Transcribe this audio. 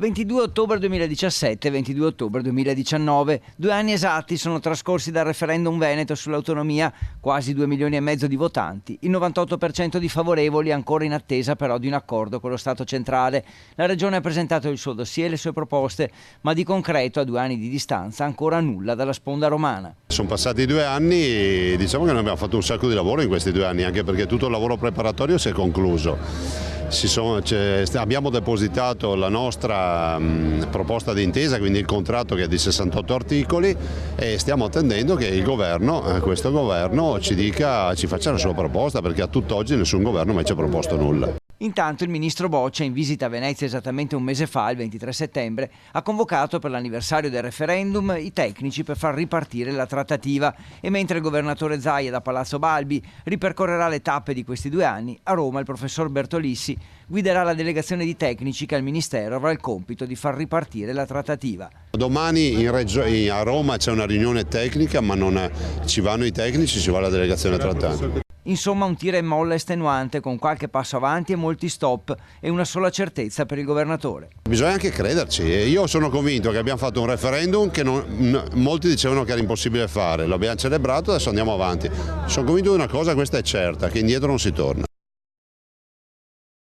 22 ottobre 2017 e 22 ottobre 2019, 2 anni esatti sono trascorsi dal referendum veneto sull'autonomia, quasi 2 milioni e mezzo di votanti, il 98% di favorevoli, ancora in attesa però di un accordo con lo Stato centrale. La Regione ha presentato il suo dossier e le sue proposte, ma di concreto a 2 anni di distanza ancora nulla dalla sponda romana. Sono passati 2 anni e diciamo che noi abbiamo fatto un sacco di lavoro in questi 2 anni, anche perché tutto il lavoro preparatorio si è concluso. Abbiamo depositato la nostra proposta di intesa, quindi il contratto che è di 68 articoli, e stiamo attendendo che il governo, questo governo ci faccia la sua proposta, perché a tutt'oggi nessun governo mai ci ha proposto nulla. Intanto il ministro Boccia, in visita a Venezia esattamente un mese fa, il 23 settembre, ha convocato per l'anniversario del referendum i tecnici per far ripartire la trattativa, e mentre il governatore Zaia da Palazzo Balbi ripercorrerà le tappe di questi 2 anni, a Roma il professor Bertolissi guiderà la delegazione di tecnici che al Ministero avrà il compito di far ripartire la trattativa. Domani a Roma c'è una riunione tecnica, ma non ci vanno i tecnici, ci va la delegazione trattante. Insomma, un tira e molla estenuante, con qualche passo avanti e molti stop, e una sola certezza per il governatore. Bisogna anche crederci. Io sono convinto che abbiamo fatto un referendum che molti dicevano che era impossibile fare, lo abbiamo celebrato, adesso andiamo avanti. Sono convinto di una cosa, questa è certa, che indietro non si torna.